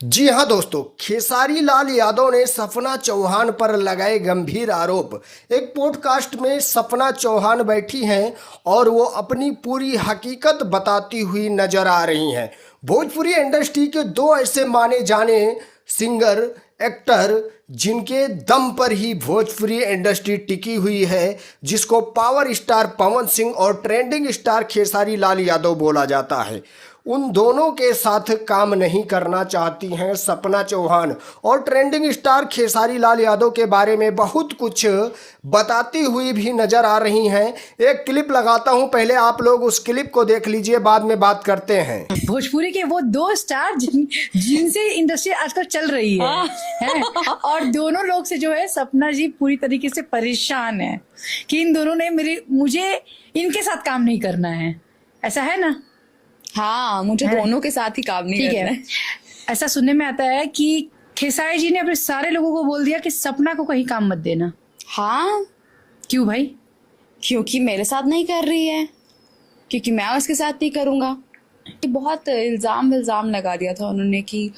जी हाँ दोस्तों, खेसारी लाल यादव ने सपना चौहान पर लगाए गंभीर आरोप। एक पॉडकास्ट में सपना चौहान बैठी हैं और वो अपनी पूरी हकीकत बताती हुई नजर आ रही हैं। भोजपुरी इंडस्ट्री के दो ऐसे माने जाने सिंगर, एक्टर जिनके दम पर ही भोजपुरी इंडस्ट्री टिकी हुई है, जिसको पावर स्टार पवन सिंह और ट्रेंडिंग स्टार खेसारी लाल यादव बोला जाता है। उन दोनों के साथ काम नहीं करना चाहती हैं सपना चौहान और ट्रेंडिंग स्टार खेसारी लाल यादव के बारे में बहुत कुछ बताती हुई भी नजर आ रही हैं। एक क्लिप लगाता हूं, पहले आप लोग उस क्लिप को देख लीजिए, बाद में बात करते हैं। भोजपुरी के वो दो स्टार जिनसे इंडस्ट्री आजकल चल रही है और दोनों लोग से जो है सपना जी पूरी तरीके से परेशान है कि इन दोनों ने मुझे इनके साथ काम नहीं करना है। ऐसा है ना? हाँ, मुझे दोनों के साथ ही काम नहीं करना है। ऐसा सुनने में आता है कि खेसारी जी ने अपने सारे लोगों को बोल दिया कि सपना को कहीं काम मत देना। हाँ, क्यों भाई? क्योंकि मेरे साथ नहीं कर रही है, क्योंकि मैं उसके साथ नहीं करूंगा। बहुत इल्जाम लगा दिया था उन्होंने कि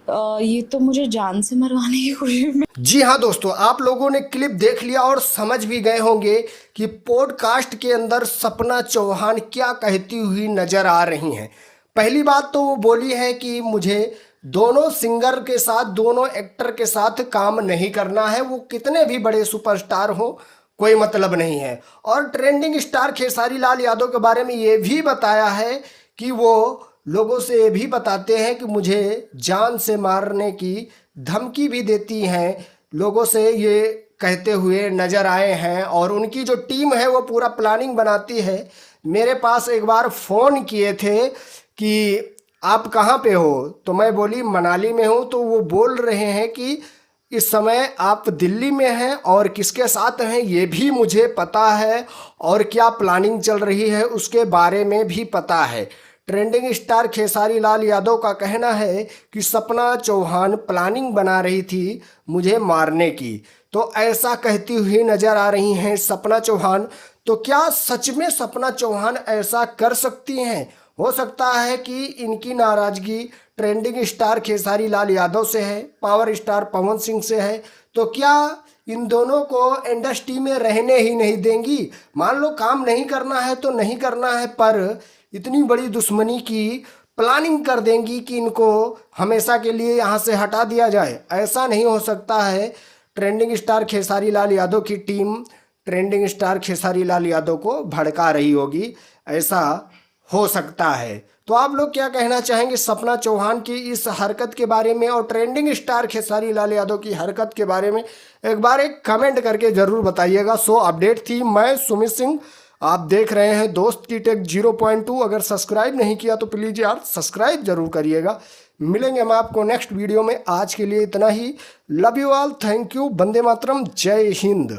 ये तो मुझे जान से मरवाने की कोशिश में। जी हाँ दोस्तों, आप लोगों ने क्लिप देख लिया और समझ भी गए होंगे कि पॉडकास्ट के अंदर सपना चौहान क्या कहती हुई नजर आ रही हैं। पहली बात तो वो बोली है कि मुझे दोनों सिंगर के साथ, दोनों एक्टर के साथ काम नहीं करना है, वो कितने भी बड़े सुपरस्टार हो, कोई मतलब नहीं है। और ट्रेंडिंग स्टार खेसारी लाल यादव के बारे में ये भी बताया है कि वो लोगों से ये भी बताते हैं कि मुझे जान से मारने की धमकी भी देती हैं, लोगों से ये कहते हुए नजर आए हैं। और उनकी जो टीम है वो पूरा प्लानिंग बनाती है। मेरे पास एक बार फ़ोन किए थे कि आप कहाँ पे हो, तो मैं बोली मनाली में हूँ, तो वो बोल रहे हैं कि इस समय आप दिल्ली में हैं और किसके साथ हैं ये भी मुझे पता है, और क्या प्लानिंग चल रही है उसके बारे में भी पता है। ट्रेंडिंग स्टार खेसारी लाल यादव का कहना है कि सपना चौहान प्लानिंग बना रही थी मुझे मारने की। तो ऐसा कहती हुई नजर आ रही हैं सपना चौहान। तो क्या सच में सपना चौहान ऐसा कर सकती हैं? हो सकता है कि इनकी नाराजगी ट्रेंडिंग स्टार खेसारी लाल यादव से है, पावर स्टार पवन सिंह से है। तो क्या इन दोनों को इंडस्ट्री में रहने ही नहीं देंगी? मान लो काम नहीं करना है तो नहीं करना है, पर इतनी बड़ी दुश्मनी की प्लानिंग कर देंगी कि इनको हमेशा के लिए यहाँ से हटा दिया जाए? ऐसा नहीं हो सकता है। ट्रेंडिंग स्टार खेसारी लाल यादव की team trending star Khesari Lal Yadav को भड़का रही होगी, ऐसा हो सकता है। तो आप लोग क्या कहना चाहेंगे सपना चौहान की इस हरकत के बारे में और ट्रेंडिंग स्टार खेसारी लाल यादव की हरकत के बारे में? एक बार एक कमेंट करके ज़रूर बताइएगा। सो अपडेट थी, मैं सुमित सिंह, आप देख रहे हैं दोस्त की टेक 0.2। अगर सब्सक्राइब नहीं किया तो प्लीज़ यार सब्सक्राइब जरूर करिएगा। मिलेंगे हम आपको नेक्स्ट वीडियो में। आज के लिए इतना ही। Love you all, thank you, वंदे मातरम, जय हिंद।